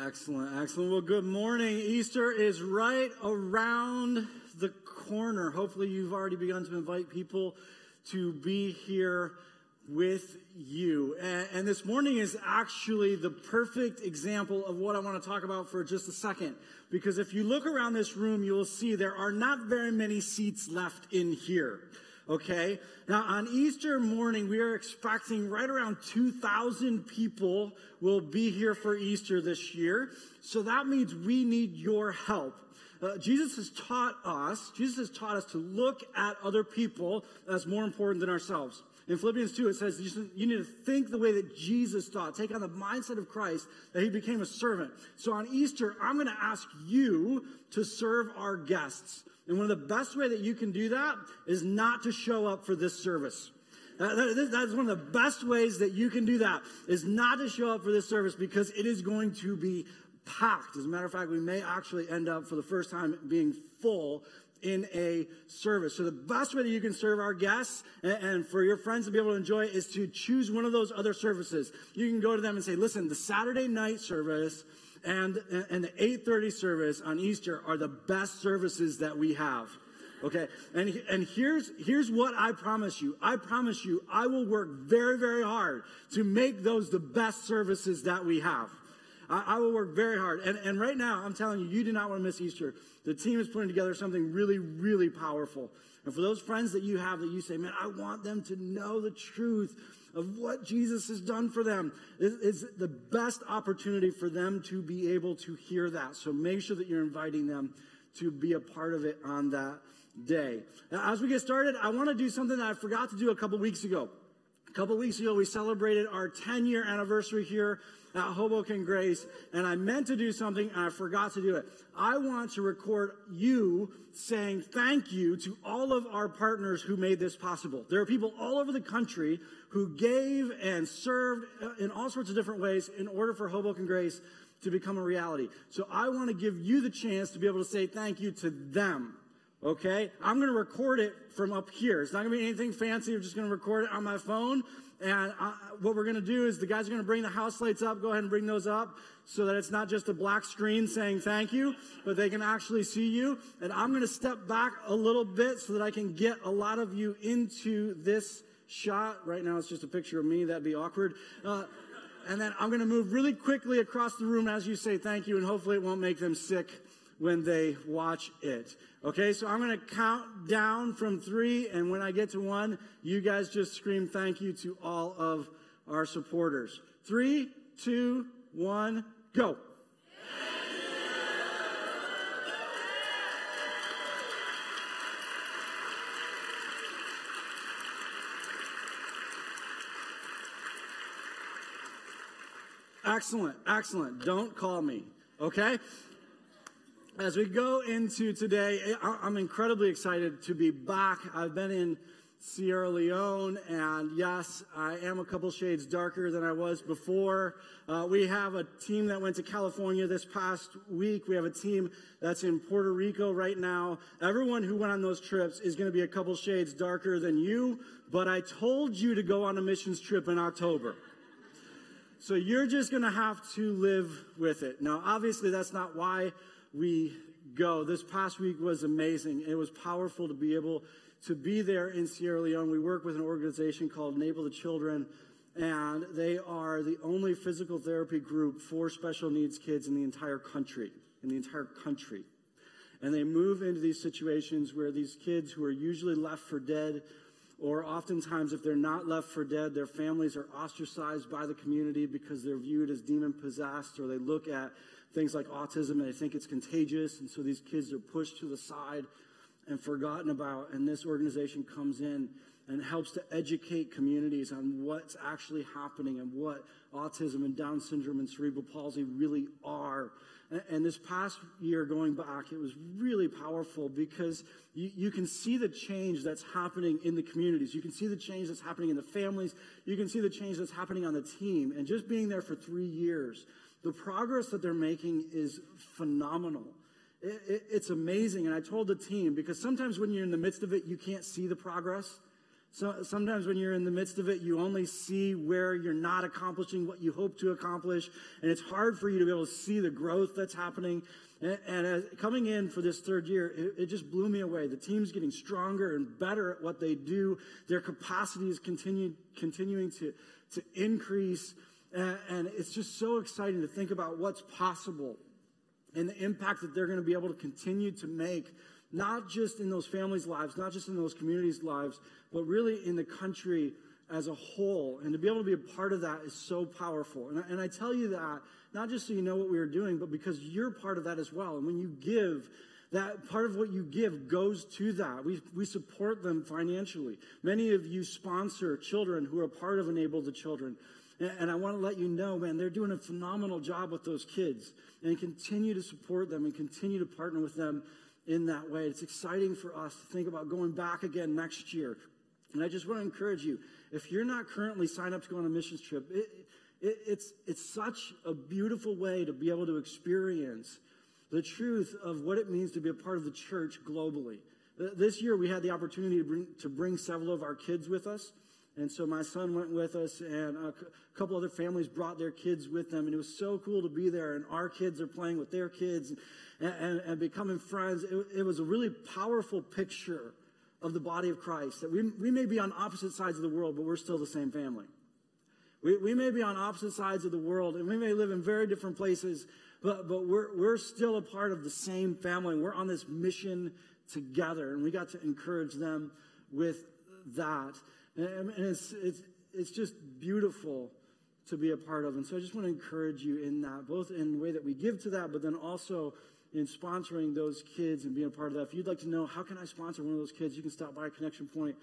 Excellent, excellent. Well, good morning. Easter is right around the corner. Hopefully you've already begun to invite people to be here with you. And this morning is actually the perfect example of what I want to talk about for just a second. Because if you look around this room, you will see there are not very many seats left in here. Okay? Now, on Easter morning, we are expecting right around 2,000 people will be here for Easter this year. So that means we need your help. Jesus has taught us to look at other people as more important than ourselves. In Philippians 2, it says you need to think the way that Jesus thought. Take on the mindset of Christ, that he became a servant. So on Easter, I'm going to ask you to serve our guests. And one of the best way that you can do that is not to show up for this service. That is one of the best ways that you can do that, is not to show up for this service, because it is going to be packed. As a matter of fact, we may actually end up for the first time being full in a service. So the best way that you can serve our guests and for your friends to be able to enjoy it is to choose one of those other services. You can go to them and say, listen, the Saturday night service and the 8:30 service on Easter are the best services that we have. Okay, and here's what I promise you. I promise you I will work very, very hard to make those the best services that we have. I will work very hard. And right now, I'm telling you, you do not want to miss Easter. The team is putting together something really, really powerful. And for those friends that you have that you say, man, I want them to know the truth of what Jesus has done for them, is the best opportunity for them to be able to hear that. So make sure that you're inviting them to be a part of it on that day. Now, as we get started, I want to do something that I forgot to do a couple weeks ago. A couple weeks ago, we celebrated our 10-year anniversary here at Hoboken Grace, and I meant to do something, and I forgot to do it. I want to record you saying thank you to all of our partners who made this possible. There are people all over the country who gave and served in all sorts of different ways in order for Hoboken Grace to become a reality. So I want to give you the chance to be able to say thank you to them. Okay? I'm going to record it from up here. It's not going to be anything fancy. I'm just going to record it on my phone. And what we're going to do is the guys are going to bring the house lights up. Go ahead and bring those up so that it's not just a black screen saying thank you, but they can actually see you. And I'm going to step back a little bit so that I can get a lot of you into this shot. Right now it's just a picture of me. That'd be awkward. And then I'm going to move really quickly across the room as you say thank you, and hopefully it won't make them sick when they watch it. Okay, so I'm going to count down from 3, and when I get to 1, you guys just scream thank you to all of our supporters. 3, 2, 1, go. Excellent, excellent. Don't call me, okay? As we go into today, I'm incredibly excited to be back. I've been in Sierra Leone, and yes, I am a couple shades darker than I was before. We have a team that went to California this past week. We have a team that's in Puerto Rico right now. Everyone who went on those trips is going to be a couple shades darker than you, but I told you to go on a missions trip in October. So you're just going to have to live with it. Now, obviously, that's not why we go. This past week was amazing. It was powerful to be able to be there in Sierra Leone. We work with an organization called Enable the Children, and they are the only physical therapy group for special needs kids in the entire country. And they move into these situations where these kids who are usually left for dead, or oftentimes if they're not left for dead, their families are ostracized by the community because they're viewed as demon-possessed, or they look at things like autism and they think it's contagious, and so these kids are pushed to the side and forgotten about. And this organization comes in and helps to educate communities on what's actually happening and what autism and Down syndrome and cerebral palsy really are. And this past year going back, it was really powerful because you can see the change that's happening in the communities. You can see the change that's happening in the families. You can see the change that's happening on the team. And just being there for 3 years, the progress that they're making is phenomenal. It's amazing. And I told the team, because sometimes when you're in the midst of it, you can't see the progress. So sometimes when you're in the midst of it, you only see where you're not accomplishing what you hope to accomplish. And it's hard for you to be able to see the growth that's happening. And as coming in for this third year, it just blew me away. The team's getting stronger and better at what they do. Their capacity is continuing to increase. And it's just so exciting to think about what's possible and the impact that they're going to be able to continue to make, not just in those families' lives, not just in those communities' lives, but really in the country as a whole. And to be able to be a part of that is so powerful. And I tell you that, not just so you know what we are doing, but because you're part of that as well. And when you give, that part of what you give goes to that. We support them financially. Many of you sponsor children who are part of Enable the Children. And I want to let you know, man, they're doing a phenomenal job with those kids. And continue to support them and continue to partner with them in that way. It's exciting for us to think about going back again next year. And I just want to encourage you, if you're not currently signed up to go on a missions trip, it's such a beautiful way to be able to experience the truth of what it means to be a part of the church globally. This year we had the opportunity to bring several of our kids with us. And so my son went with us, and a couple other families brought their kids with them. And it was so cool to be there. And our kids are playing with their kids and becoming friends. It was a really powerful picture of the body of Christ. That we may be on opposite sides of the world, but we're still the same family. We may be on opposite sides of the world, and we may live in very different places, but we're still a part of the same family. We're on this mission together, and we got to encourage them with that. And it's just beautiful to be a part of. And so I just want to encourage you in that, both in the way that we give to that, but then also in sponsoring those kids and being a part of that. If you'd like to know, how can I sponsor one of those kids, you can stop by Connection Point,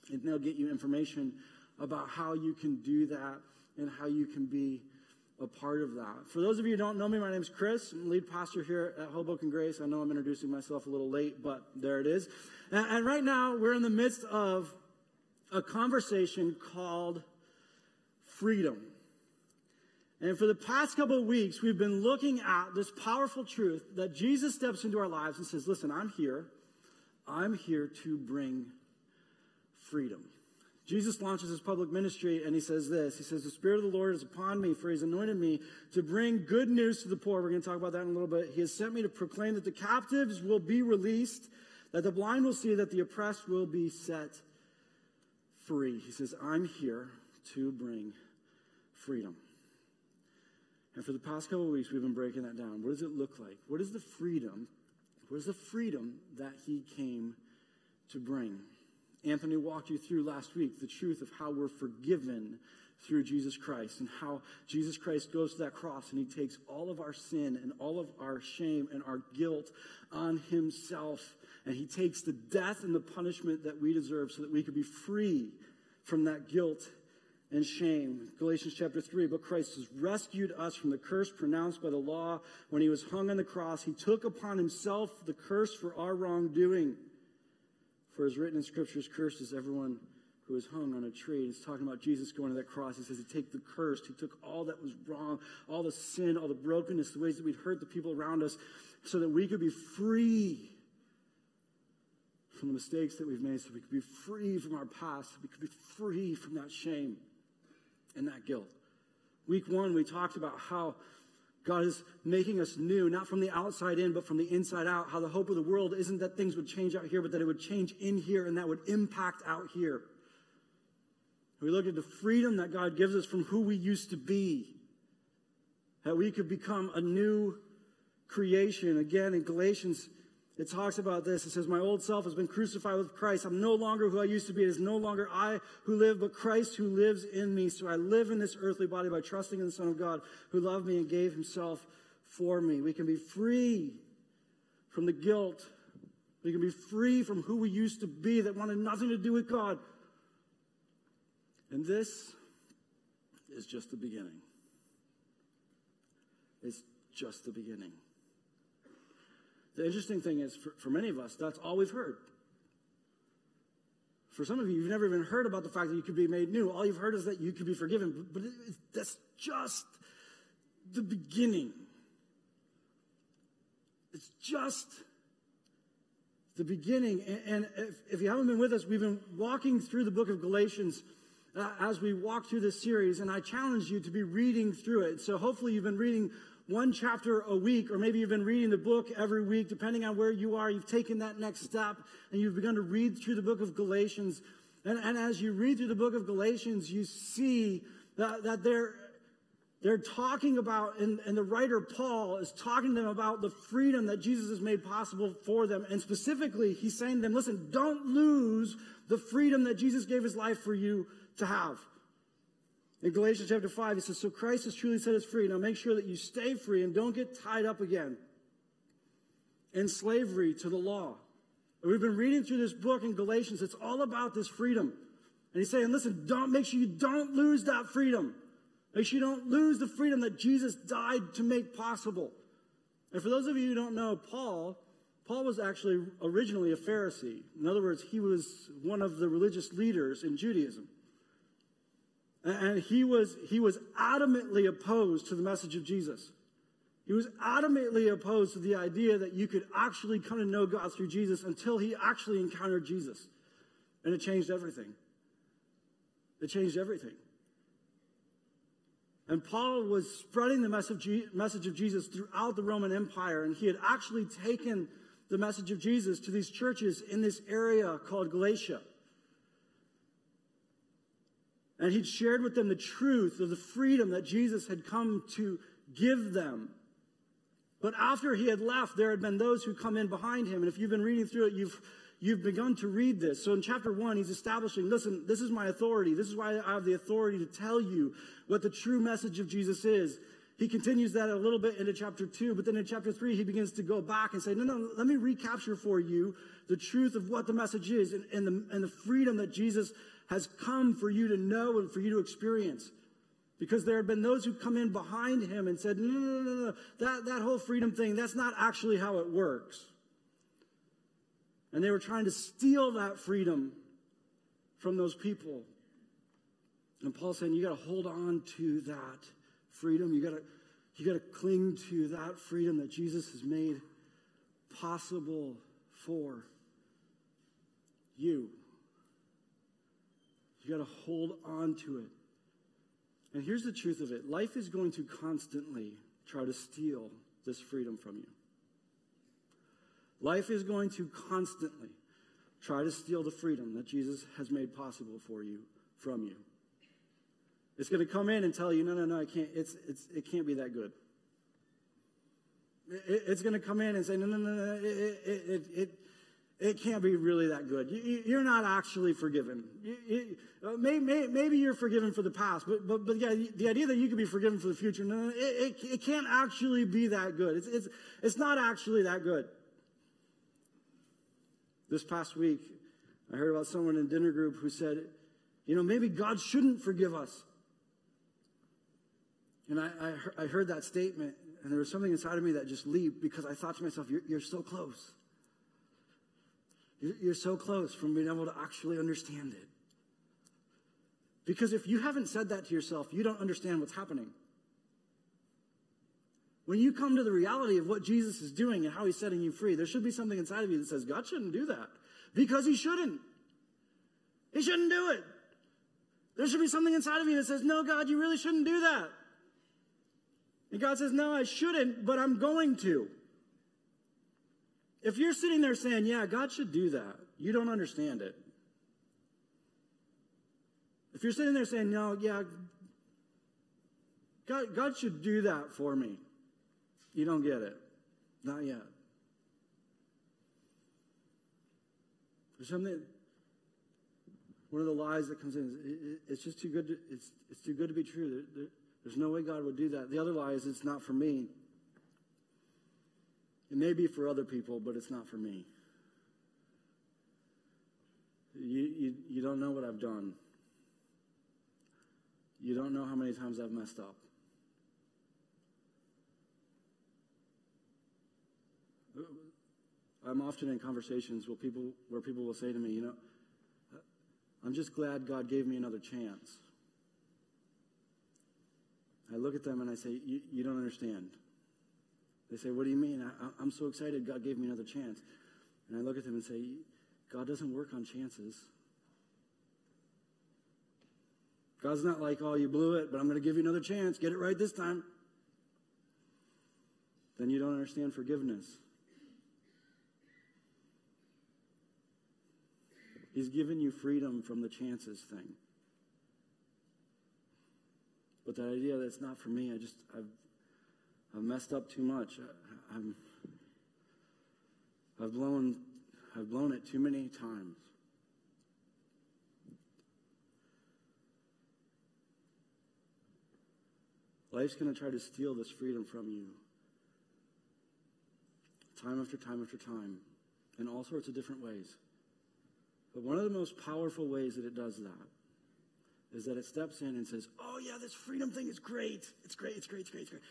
and they'll get you information about how you can do that and how you can be a part of that. For those of you who don't know me, my name is Chris. I'm the lead pastor here at Hoboken Grace. I know I'm introducing myself a little late, but there it is. And right now, we're in the midst of a conversation called freedom. And for the past couple of weeks, we've been looking at this powerful truth that Jesus steps into our lives and says, listen, I'm here to bring freedom. Jesus launches his public ministry, and he says this. He says, the Spirit of the Lord is upon me, for he's anointed me to bring good news to the poor. We're going to talk about that in a little bit. He has sent me to proclaim that the captives will be released, that the blind will see, that the oppressed will be set free. He says, I'm here to bring freedom. And for the past couple of weeks, we've been breaking that down. What does it look like? What is the freedom? What is the freedom that he came to bring? Anthony walked you through last week the truth of how we're forgiven through Jesus Christ, and how Jesus Christ goes to that cross and he takes all of our sin and all of our shame and our guilt on himself. And he takes the death and the punishment that we deserve so that we could be free from that guilt and shame. Galatians chapter 3, but Christ has rescued us from the curse pronounced by the law. When he was hung on the cross, he took upon himself the curse for our wrongdoing. For as written in scriptures, cursed is everyone who is hung on a tree. He's talking about Jesus going to that cross. He says he took the curse. He took all that was wrong, all the sin, all the brokenness, the ways that we'd hurt the people around us, so that we could be free from the mistakes that we've made, so we could be free from our past, so we could be free from that shame and that guilt. Week 1, we talked about how God is making us new, not from the outside in, but from the inside out. How the hope of the world isn't that things would change out here, but that it would change in here, and that would impact out here. We looked at the freedom that God gives us from who we used to be, that we could become a new creation. Again, in Galatians, it talks about this. It says, my old self has been crucified with Christ. I'm no longer who I used to be. It is no longer I who live, but Christ who lives in me. So I live in this earthly body by trusting in the Son of God who loved me and gave himself for me. We can be free from the guilt. We can be free from who we used to be that wanted nothing to do with God. And this is just the beginning. It's just the beginning. The interesting thing is, for many of us, that's all we've heard. For some of you, you've never even heard about the fact that you could be made new. All you've heard is that you could be forgiven. But that's just the beginning. It's just the beginning. And if you haven't been with us, we've been walking through the book of Galatians as we walk through this series, and I challenge you to be reading through it. So hopefully you've been reading one chapter a week, or maybe you've been reading the book every week, depending on where you are. You've taken that next step, and you've begun to read through the book of Galatians. And as you read through the book of Galatians, you see that they're talking about, and the writer Paul is talking to them about the freedom that Jesus has made possible for them. And specifically, he's saying to them, listen, don't lose the freedom that Jesus gave his life for you to have. In Galatians chapter 5, he says, so Christ has truly set us free. Now make sure that you stay free and don't get tied up again in slavery to the law. And we've been reading through this book in Galatians. It's all about this freedom. And he's saying, listen, make sure you don't lose that freedom. Make sure you don't lose the freedom that Jesus died to make possible. And for those of you who don't know, Paul was actually originally a Pharisee. In other words, he was one of the religious leaders in Judaism. And he was adamantly opposed to the message of Jesus. He was adamantly opposed to the idea that you could actually come to know God through Jesus until he actually encountered Jesus. And it changed everything. It changed everything. And Paul was spreading the message of Jesus throughout the Roman Empire, and he had actually taken the message of Jesus to these churches in this area called Galatia. And he'd shared with them the truth of the freedom that Jesus had come to give them. But after he had left, there had been those who come in behind him. And if you've been reading through it, you've begun to read this. So in chapter 1, he's establishing, listen, this is my authority. This is why I have the authority to tell you what the true message of Jesus is. He continues that a little bit into chapter 2, but then in chapter 3, he begins to go back and say, no, let me recapture for you the truth of what the message is and the freedom that Jesus has come for you to know and for you to experience. Because there had been those who come in behind him and said, no, that whole freedom thing, that's not actually how it works. And they were trying to steal that freedom from those people. And Paul's saying, you got to hold on to that freedom. You got to cling to that freedom that Jesus has made possible for you. You got to hold on to it. And here's the truth of it. Life is going to constantly try to steal this freedom from you. Life is going to constantly try to steal the freedom that Jesus has made possible for you from you. It's going to come in and tell you, no, I can't. It can't be that good. It's going to come in and say, no, it can't be really that good. You're not actually forgiven. Maybe you're forgiven for the past, but yeah, the idea that you could be forgiven for the future, no, it can't actually be that good. It's not actually that good. This past week, I heard about someone in dinner group who said, maybe God shouldn't forgive us. And I heard that statement, and there was something inside of me that just leaped because I thought to myself, you're so close. You're so close from being able to actually understand it. Because if you haven't said that to yourself, you don't understand what's happening. When you come to the reality of what Jesus is doing and how he's setting you free, there should be something inside of you that says, God shouldn't do that. Because he shouldn't. He shouldn't do it. There should be something inside of you that says, no, God, you really shouldn't do that. And God says, no, I shouldn't, but I'm going to. If you're sitting there saying, yeah, God should do that, you don't understand it. If you're sitting there saying, no, yeah, God should do that for me, you don't get it. Not yet. There's something, one of the lies that comes in is it's just too good to, it's too good to be true. There's no way God would do that. The other lie is it's not for me. It may be for other people, but it's not for me. You don't know what I've done. You don't know how many times I've messed up. I'm often in conversations where people will say to me, I'm just glad God gave me another chance. I look at them and I say, you don't understand. They say, what do you mean? I'm so excited God gave me another chance. And I look at them and say, God doesn't work on chances. God's not like, oh, you blew it, but I'm going to give you another chance. Get it right this time. Then you don't understand forgiveness. He's given you freedom from the chances thing. But that idea that it's not for me, I've messed up too much. I've blown it too many times. Life's going to try to steal this freedom from you. Time after time after time. In all sorts of different ways. But one of the most powerful ways that it does that is that it steps in and says, oh yeah, this freedom thing is great. It's great, it's great, it's great, it's great.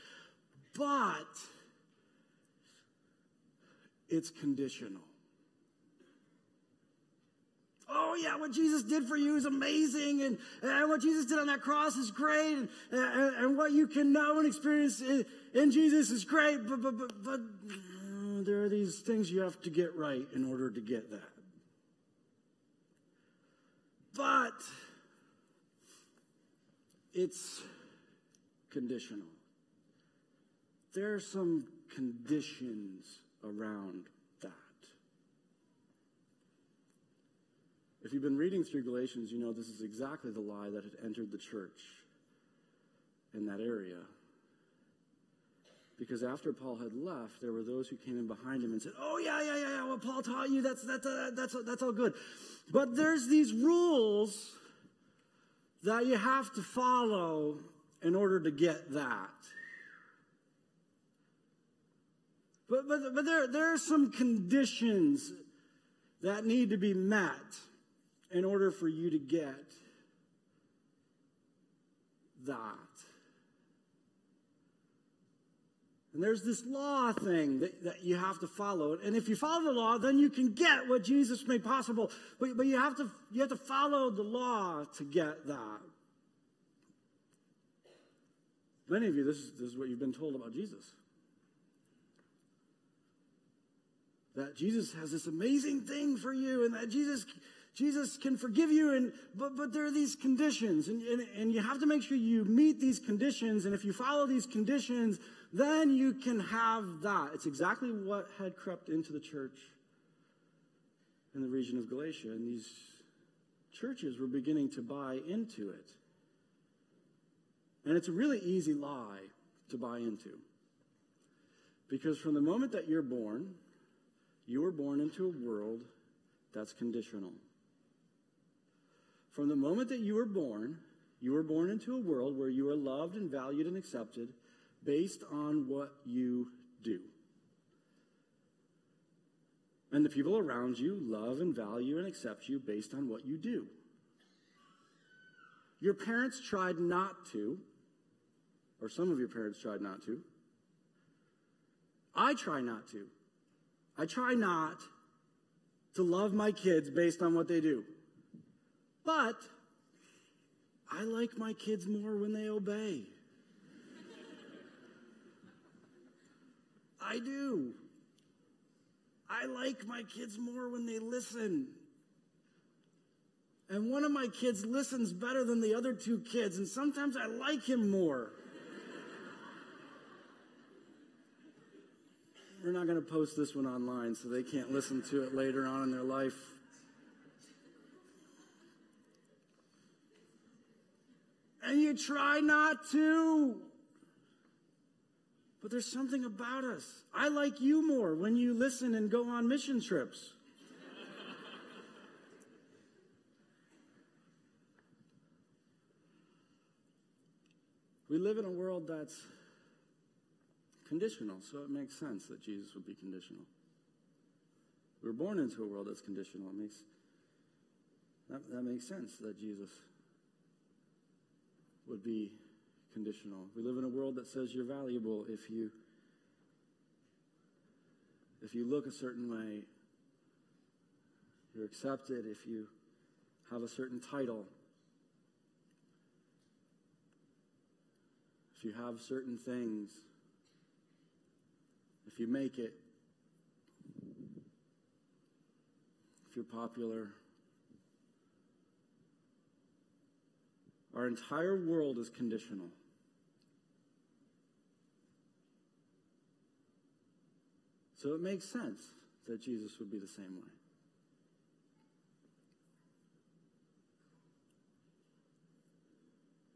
But it's conditional. Oh yeah, what Jesus did for you is amazing, and what Jesus did on that cross is great, and what you can know and experience in Jesus is great, but there are these things you have to get right in order to get that. But it's conditional. There are some conditions around that. If you've been reading through Galatians, you know this is exactly the lie that had entered the church in that area. Because after Paul had left, there were those who came in behind him and said, oh, yeah, what Paul taught you, that's all good. But there's these rules that you have to follow in order to get that. But there are some conditions that need to be met in order for you to get that. And there's this law thing that you have to follow. And if you follow the law, then you can get what Jesus made possible. But you have to follow the law to get that. Many of you, this is what you've been told about Jesus. That Jesus has this amazing thing for you, and that Jesus can forgive you, but there are these conditions, and you have to make sure you meet these conditions, and if you follow these conditions, then you can have that. It's exactly what had crept into the church in the region of Galatia, and these churches were beginning to buy into it. And it's a really easy lie to buy into. Because from the moment that you're born, you were born into a world that's conditional. From the moment that you were born into a world where you are loved and valued and accepted based on what you do. And the people around you love and value and accept you based on what you do. Your parents tried not to, or some of your parents tried not to. I try not to. I try not to love my kids based on what they do. But I like my kids more when they obey. I do. I like my kids more when they listen. And one of my kids listens better than the other two kids, and sometimes I like him more. We're not going to post this one online so they can't listen to it later on in their life. And you try not to. But there's something about us. I like you more when you listen and go on mission trips. We live in a world that's conditional, so it makes sense that Jesus would be conditional. We were born into a world that's conditional. That makes sense that Jesus would be conditional. We live in a world that says you're valuable if you look a certain way. You're accepted if you have a certain title. If you have certain things. If you make it. if you're popular. Our entire world is conditional. So it makes sense that Jesus would be the same way.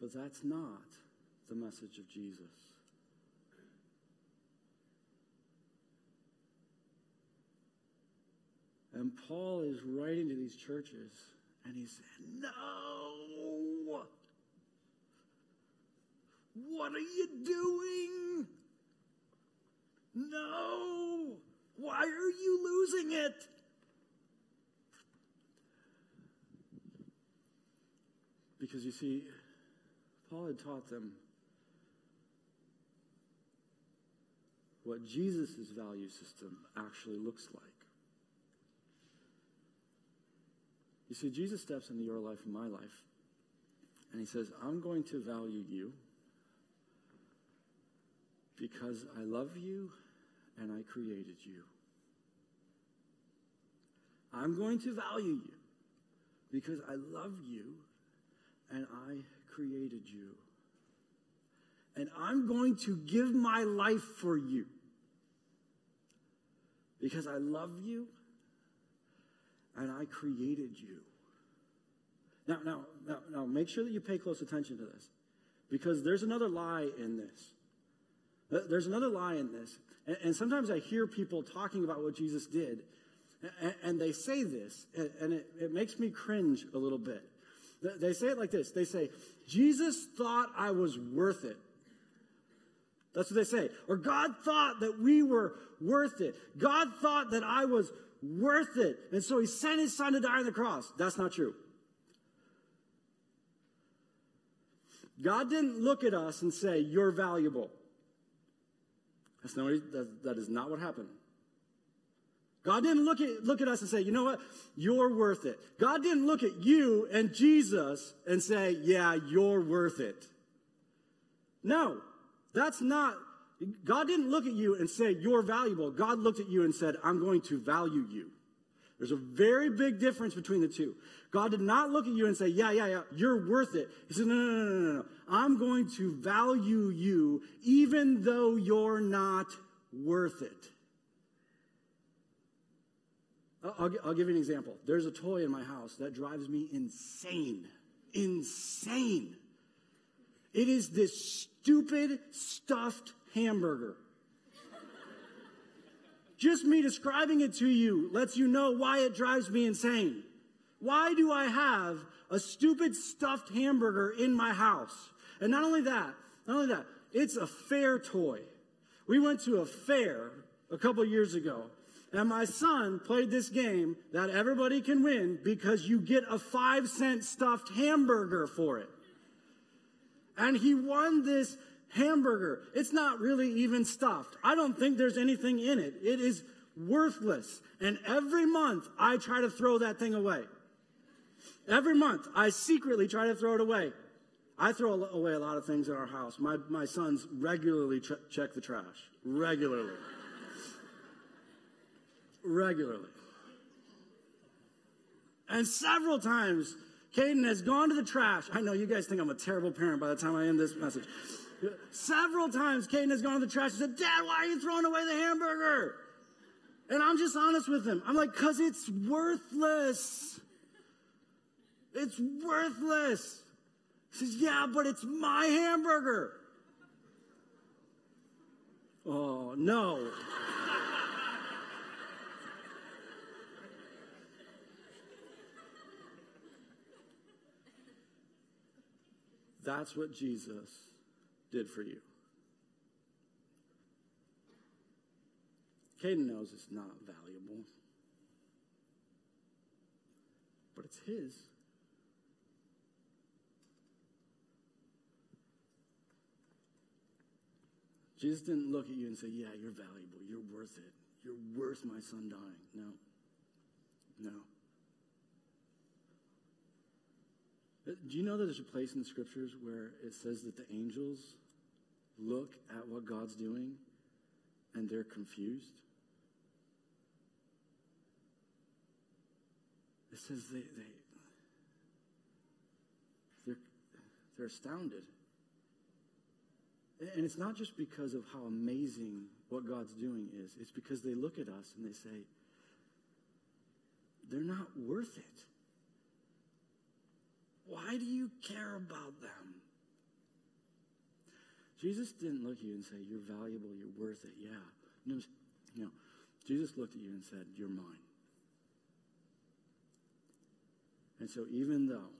But that's not the message of Jesus. And Paul is writing to these churches, and he said, no! What are you doing? No! Why are you losing it? Because you see, Paul had taught them what Jesus' value system actually looks like. You see, Jesus steps into your life and my life, and he says, I'm going to value you because I love you and I created you. I'm going to value you because I love you and I created you. And I'm going to give my life for you because I love you and I created you. Now, make sure that you pay close attention to this, because there's another lie in this. There's another lie in this. And sometimes I hear people talking about what Jesus did, and they say this, and it makes me cringe a little bit. They say it like this. They say, Jesus thought I was worth it. That's what they say. Or God thought that we were worth it. God thought that I was worth it. And so he sent his son to die on the cross. That's not true. God didn't look at us and say, you're valuable. That is not what happened. God didn't look at us and say, you know what? You're worth it. God didn't look at you and Jesus and say, yeah, you're worth it. No, that's not. God didn't look at you and say, you're valuable. God looked at you and said, I'm going to value you. There's a very big difference between the two. God did not look at you and say, yeah, you're worth it. He said, no. I'm going to value you even though you're not worth it. I'll give you an example. There's a toy in my house that drives me insane. Insane. It is this stupid stuffed hamburger. Just me describing it to you lets you know why it drives me insane. Why do I have a stupid stuffed hamburger in my house? And not only that, it's a fair toy. We went to a fair a couple years ago, and my son played this game that everybody can win because you get a 5-cent stuffed hamburger for it. And he won this hamburger. It's not really even stuffed. I don't think there's anything in it. It is worthless. And every month, I try to throw that thing away. Every month, I secretly try to throw it away. I throw away a lot of things in our house. My sons regularly check the trash. Regularly. And several times, Caden has gone to the trash. I know you guys think I'm a terrible parent by the time I end this message. Several times, Caden has gone to the trash and said, Dad, why are you throwing away the hamburger? And I'm just honest with him. I'm like, because it's worthless. It's worthless. He says, yeah, but it's my hamburger. Oh, no. That's what Jesus did for you. Caden knows it's not valuable, but it's his. Jesus didn't look at you and say, yeah, you're valuable, you're worth it, you're worth my son dying. No. Do you know that there's a place in the scriptures where it says that the angels look at what God's doing and they're confused? says they're astounded. And it's not just because of how amazing what God's doing is. It's because they look at us and they say, they're not worth it. Why do you care about them? Jesus didn't look at you and say, you're valuable, you're worth it. Yeah. No, Jesus looked at you and said, you're mine. And so even though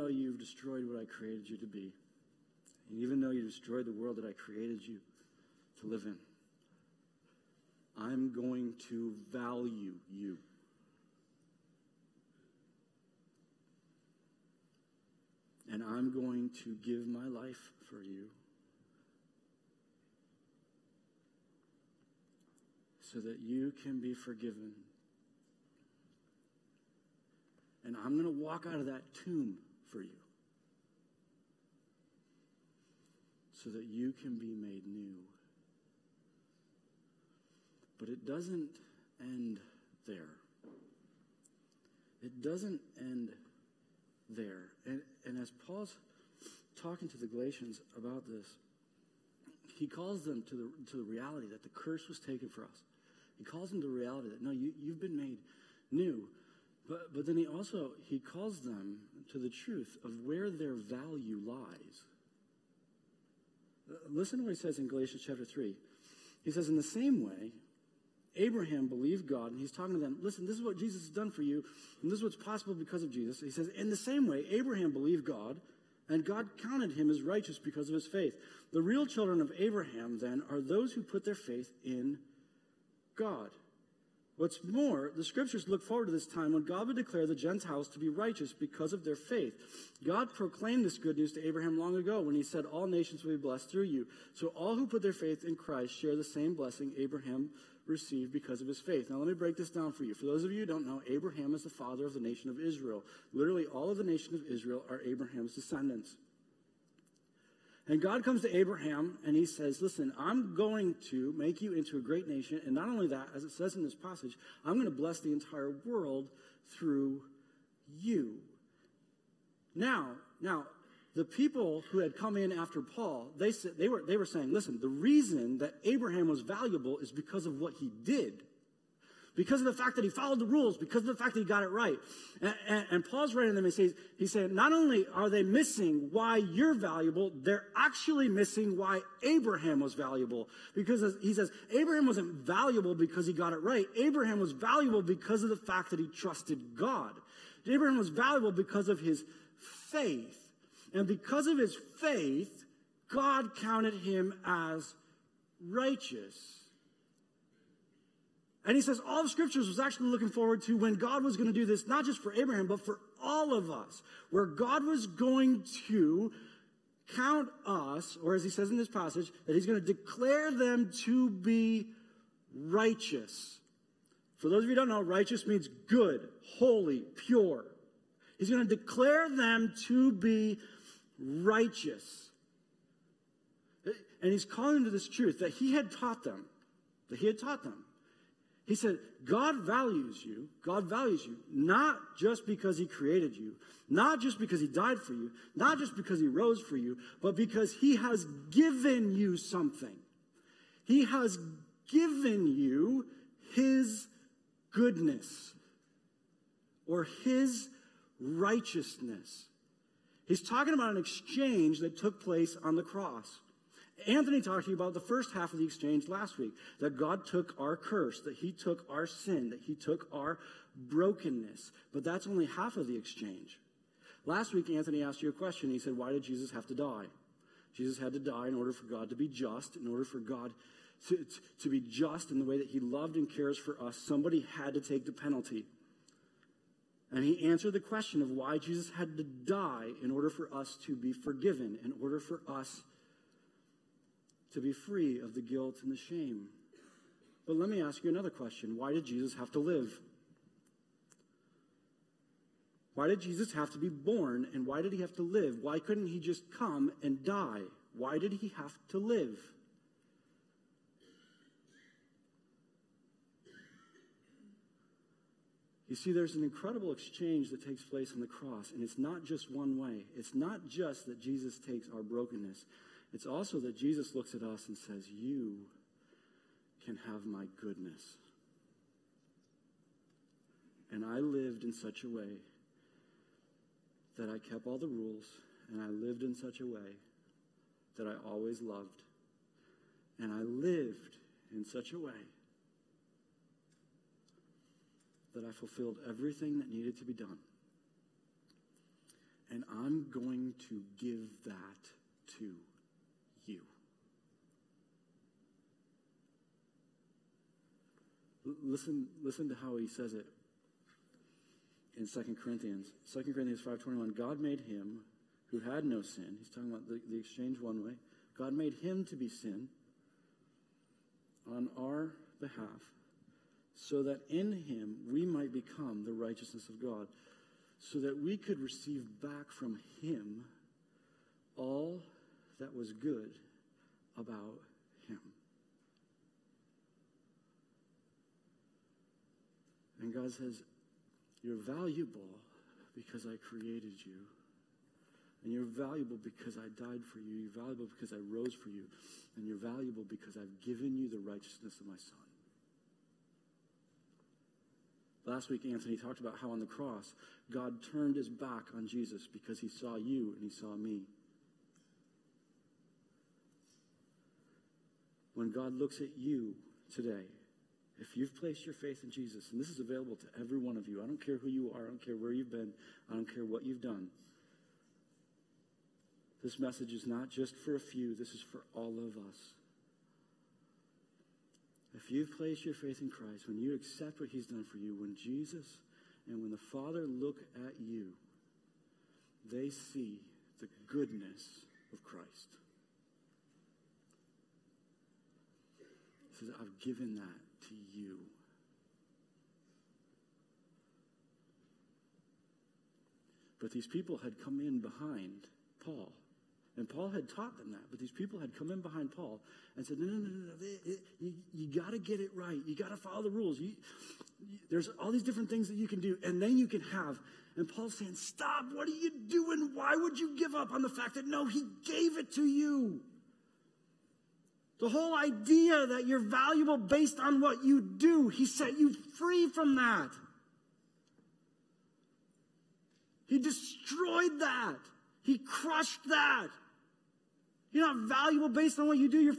you've destroyed what I created you to be, and even though you destroyed the world that I created you to live in, I'm going to value you. And I'm going to give my life for you so that you can be forgiven. And I'm going to walk out of that tomb for you so that you can be made new. But it doesn't end there. It doesn't end there. And as Paul's talking to the Galatians about this, he calls them to the reality that the curse was taken for us. He calls them to the reality that, no, you've been made new. But then he calls them to the truth of where their value lies. Listen to what he says in Galatians chapter 3. He says, in the same way, Abraham believed God, and he's talking to them, listen, this is what Jesus has done for you, and this is what's possible because of Jesus. He says, in the same way, Abraham believed God, and God counted him as righteous because of his faith. The real children of Abraham, then, are those who put their faith in God. What's more, the scriptures look forward to this time when God would declare the Gentiles to be righteous because of their faith. God proclaimed this good news to Abraham long ago when he said, all nations will be blessed through you. So all who put their faith in Christ share the same blessing Abraham received because of his faith. Now let me break this down for you. For those of you who don't know, Abraham is the father of the nation of Israel. Literally all of the nation of Israel are Abraham's descendants. And God comes to Abraham and he says, listen, I'm going to make you into a great nation. And not only that, as it says in this passage, I'm going to bless the entire world through you. Now, the people who had come in after Paul, they were saying, listen, the reason that Abraham was valuable is because of what he did. Because of the fact that he followed the rules, because of the fact that he got it right. And Paul's writing them and he's saying, not only are they missing why you're valuable, they're actually missing why Abraham was valuable. Because he says, Abraham wasn't valuable because he got it right. Abraham was valuable because of the fact that he trusted God. Abraham was valuable because of his faith. And because of his faith, God counted him as righteous. And he says all of Scriptures was actually looking forward to when God was going to do this, not just for Abraham, but for all of us, where God was going to count us, or as he says in this passage, that he's going to declare them to be righteous. For those of you who don't know, righteous means good, holy, pure. He's going to declare them to be righteous. And he's calling them to this truth that he had taught them, He said, God values you, not just because he created you, not just because he died for you, not just because he rose for you, but because he has given you something. He has given you his goodness or his righteousness. He's talking about an exchange that took place on the cross. Anthony talked to you about the first half of the exchange last week, that God took our curse, that he took our sin, that he took our brokenness. But that's only half of the exchange. Last week, Anthony asked you a question. He said, why did Jesus have to die? Jesus had to die in order for God to be just, in order for God to be just in the way that he loved and cares for us. Somebody had to take the penalty. And he answered the question of why Jesus had to die in order for us to be forgiven, in order for us to be free of the guilt and the shame. But let me ask you another question. Why did Jesus have to live? Why did Jesus have to be born, and why did he have to live? Why couldn't he just come and die? Why did he have to live? You see, there's an incredible exchange that takes place on the cross, and it's not just one way. It's not just that Jesus takes our brokenness. It's also that Jesus looks at us and says, you can have my goodness. And I lived in such a way that I kept all the rules, and I lived in such a way that I always loved. And I lived in such a way that I fulfilled everything that needed to be done. And I'm going to give that to you. Listen to how he says it in 2 Corinthians. 2 Corinthians 5:21, God made him who had no sin. He's talking about the exchange one way. God made him to be sin on our behalf, so that in him we might become the righteousness of God, so that we could receive back from him all that was good about him. And God says, you're valuable because I created you. And you're valuable because I died for you. You're valuable because I rose for you. And you're valuable because I've given you the righteousness of my Son. Last week, Anthony talked about how on the cross, God turned his back on Jesus because he saw you and he saw me. When God looks at you today, if you've placed your faith in Jesus, and this is available to every one of you, I don't care who you are, I don't care where you've been, I don't care what you've done. This message is not just for a few, this is for all of us. If you've placed your faith in Christ, when you accept what he's done for you, when Jesus and when the Father look at you, they see the goodness of Christ. He says, I've given that to you. But these people had come in behind Paul. And Paul had taught them that. But these people had come in behind Paul and said, no. You got to get it right. You got to follow the rules. There's all these different things that you can do. And then you can have. And Paul's saying, stop. What are you doing? Why would you give up on the fact that, no, he gave it to you? The whole idea that you're valuable based on what you do, he set you free from that. He destroyed that. He crushed that. You're not valuable based on what you do. You're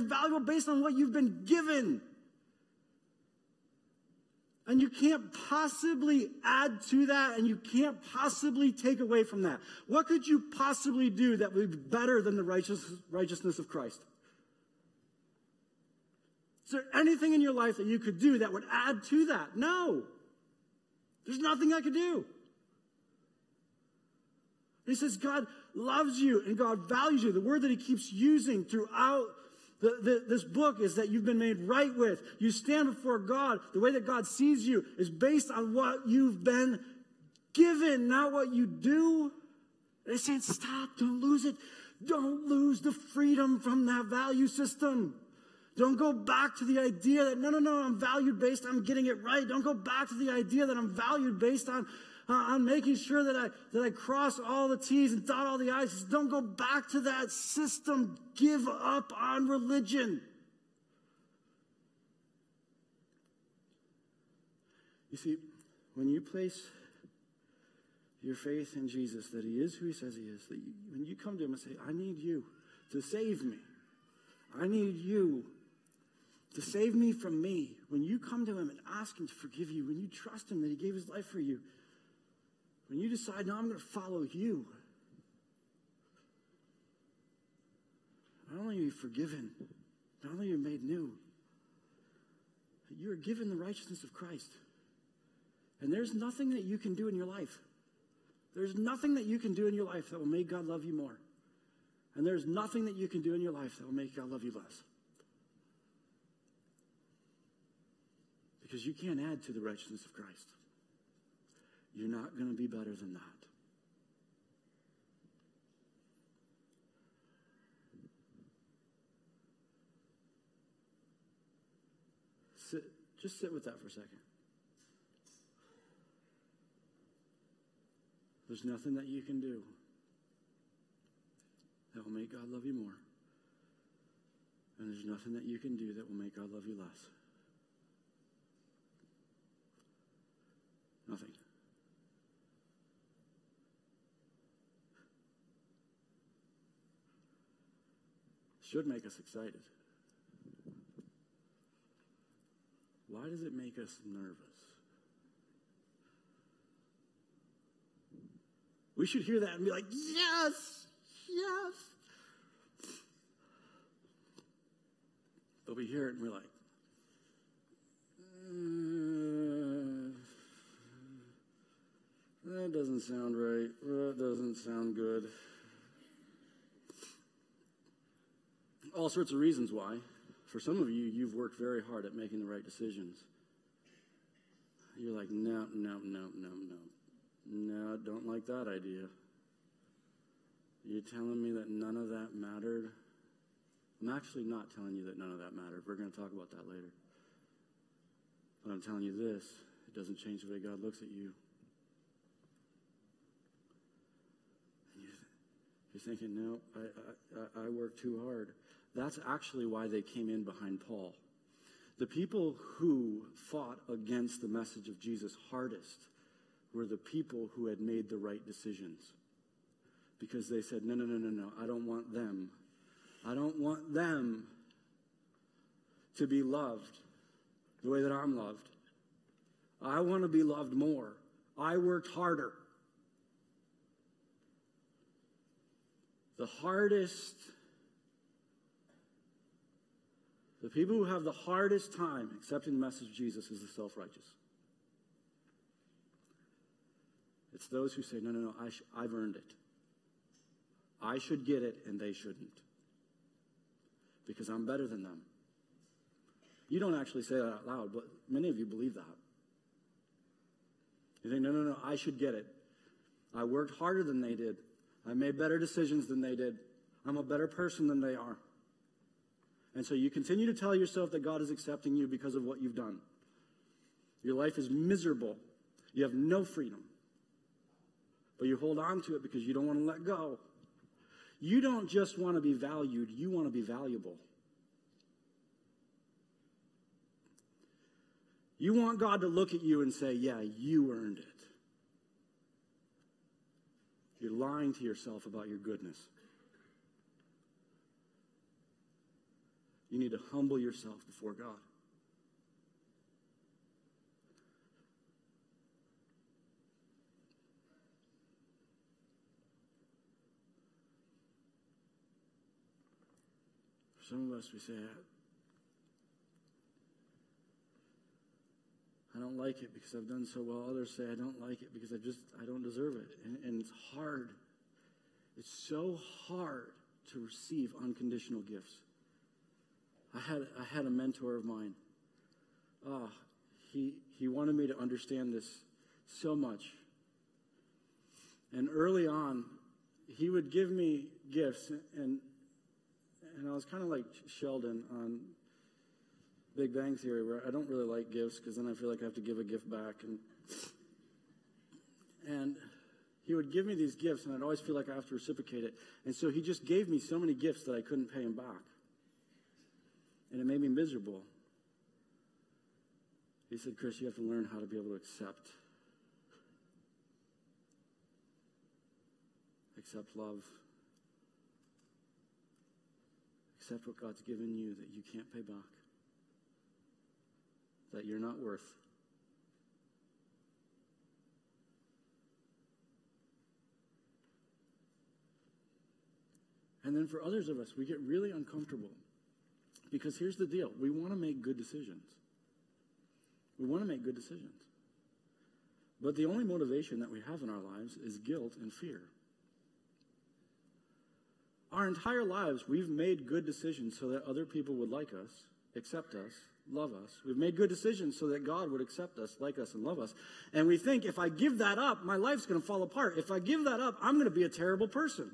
valuable based on what you've been given. And you can't possibly add to that, and you can't possibly take away from that. What could you possibly do that would be better than the righteousness of Christ? Is there anything in your life that you could do that would add to that? No. There's nothing I could do. He says God loves you and God values you. The word that he keeps using throughout this book is that you've been made right with. You stand before God. The way that God sees you is based on what you've been given, not what you do. They're saying, stop, don't lose it. Don't lose the freedom from that value system. Don't go back to the idea that, no, I'm valued based on getting it right. Don't go back to the idea that I'm valued based on making sure that I cross all the T's and dot all the I's. Don't go back to that system. Give up on religion. You see, when you place your faith in Jesus, that he is who he says he is, that when you come to him and say, I need you to save me. I need you to save me from me. When you come to him and ask him to forgive you, when you trust him that he gave his life for you, when you decide, no, I'm going to follow you, not only are you forgiven, not only are you made new, but you are given the righteousness of Christ. And there's nothing that you can do in your life. There's nothing that you can do in your life that will make God love you more. And there's nothing that you can do in your life that will make God love you less. Because you can't add to the righteousness of Christ. You're not going to be better than that. Just sit with that for a second. There's nothing that you can do that will make God love you more. And there's nothing that you can do that will make God love you less. Nothing. Should make us excited. Why does it make us nervous? We should hear that and be like, yes, yes. But we hear it and we're like, that doesn't sound right. That doesn't sound good. All sorts of reasons why. For some of you, you've worked very hard at making the right decisions. You're like, no, don't like that idea. You're telling me that none of that mattered? I'm actually not telling you that none of that mattered. We're going to talk about that later. But I'm telling you this, it doesn't change the way God looks at you. You're thinking, no, I work too hard. That's actually why they came in behind Paul. The people who fought against the message of Jesus hardest were the people who had made the right decisions. Because they said, no, I don't want them. I don't want them to be loved the way that I'm loved. I want to be loved more. I worked harder. The people who have the hardest time accepting the message of Jesus is the self-righteous. It's those who say, no, I've earned it. I should get it and they shouldn't. Because I'm better than them. You don't actually say that out loud, but many of you believe that. You think, no, I should get it. I worked harder than they did. I made better decisions than they did. I'm a better person than they are. And so you continue to tell yourself that God is accepting you because of what you've done. Your life is miserable. You have no freedom. But you hold on to it because you don't want to let go. You don't just want to be valued, you want to be valuable. You want God to look at you and say, yeah, you earned it. You're lying to yourself about your goodness. You need to humble yourself before God. For some of us, we say, I don't like it because I've done so well. Others say, I don't like it because I don't deserve it. And it's hard. It's so hard to receive unconditional gifts. I had a mentor of mine. He wanted me to understand this so much. And early on, he would give me gifts, and I was kind of like Sheldon on Big Bang Theory, where I don't really like gifts because then I feel like I have to give a gift back. And he would give me these gifts, and I'd always feel like I have to reciprocate it. And so he just gave me so many gifts that I couldn't pay him back. And it made me miserable. He said, Chris, you have to learn how to be able to accept love. Accept what God's given you that you can't pay back. That you're not worth. And then for others of us, we get really uncomfortable. Because here's the deal. We want to make good decisions. We want to make good decisions. But the only motivation that we have in our lives is guilt and fear. Our entire lives, we've made good decisions so that other people would like us, accept us, love us. We've made good decisions so that God would accept us, like us, and love us. And we think, if I give that up, my life's going to fall apart. If I give that up, I'm going to be a terrible person.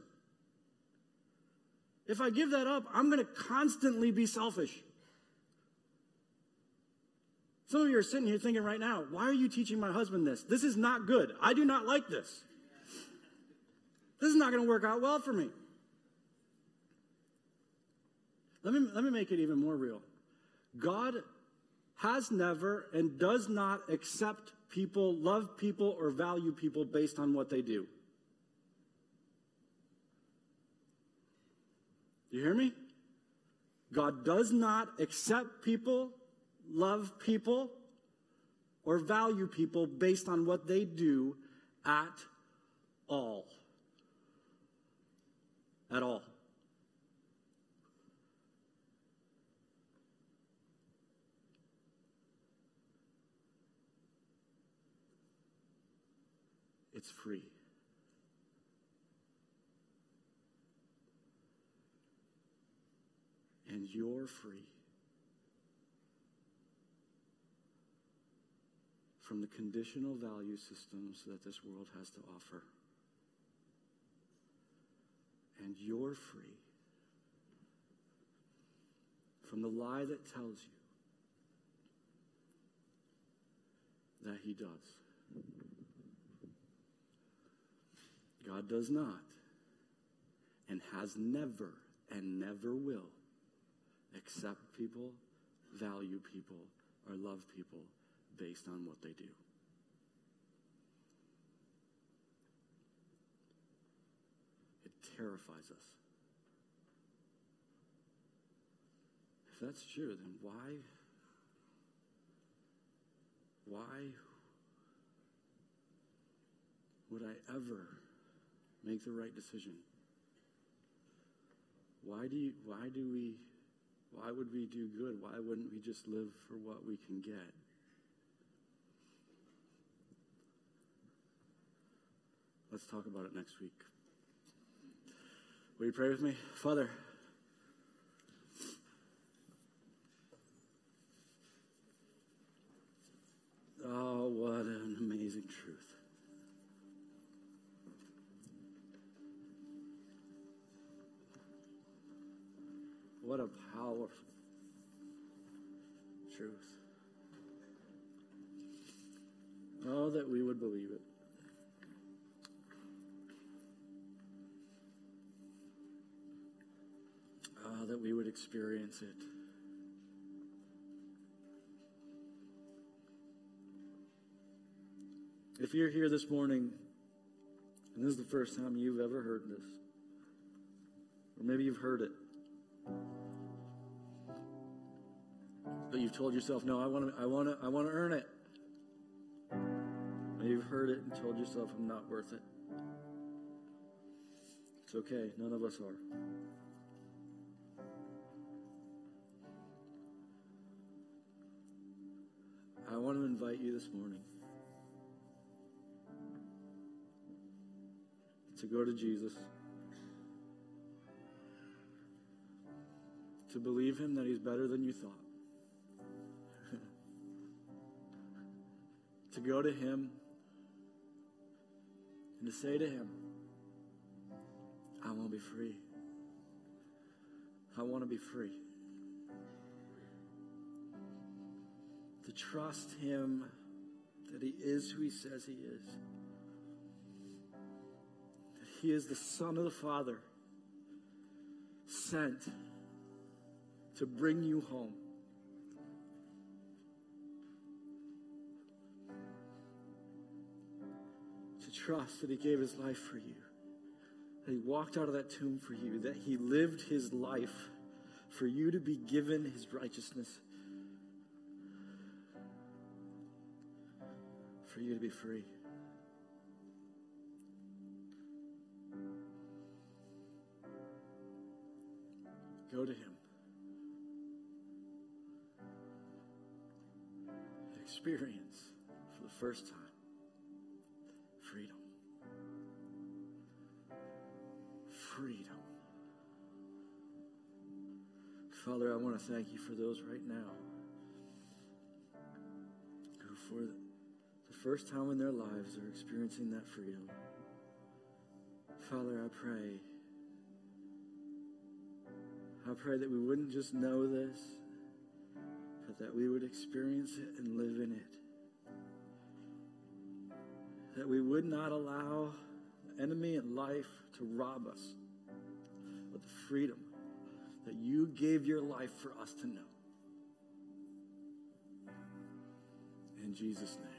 If I give that up, I'm going to constantly be selfish. Some of you are sitting here thinking right now, why are you teaching my husband this? This is not good. I do not like this. This is not going to work out well for me. Let me make it even more real. God has never and does not accept people, love people, or value people based on what they do. You hear me? God does not accept people, love people, or value people based on what they do at all. At all. It's free. And you're free from the conditional value systems that this world has to offer. And you're free from the lie that tells you that he does. God does not and has never and never will accept people, value people, or love people based on what they do. It terrifies us. If that's true, then why would I ever make the right decision? Why would we do good? Why wouldn't we just live for what we can get? Let's talk about it next week. Will you pray with me? Father, oh, what an amazing truth. What a powerful truth. Oh, that we would believe it. Oh, that we would experience it. If you're here this morning, and this is the first time you've ever heard this, or maybe you've heard it, but you've told yourself, no, I want to earn it. Maybe you've heard it and told yourself, I'm not worth it. It's okay. None of us are. I want to invite you this morning to go to Jesus, to believe him that he's better than you thought, to go to him and to say to him, I want to be free. I want to be free. To trust him that he is who he says he is. That he is the Son of the Father, sent to bring you home. To trust that he gave his life for you. That he walked out of that tomb for you. That he lived his life for you to be given his righteousness. For you to be free. Go to him. Experience for the first time freedom. Freedom. Father, I want to thank you for those right now who for the first time in their lives are experiencing that freedom. Father, I pray that we wouldn't just know this, but that we would experience it and live in it. That we would not allow enemy in life to rob us of the freedom that you gave your life for us to know. In Jesus' name.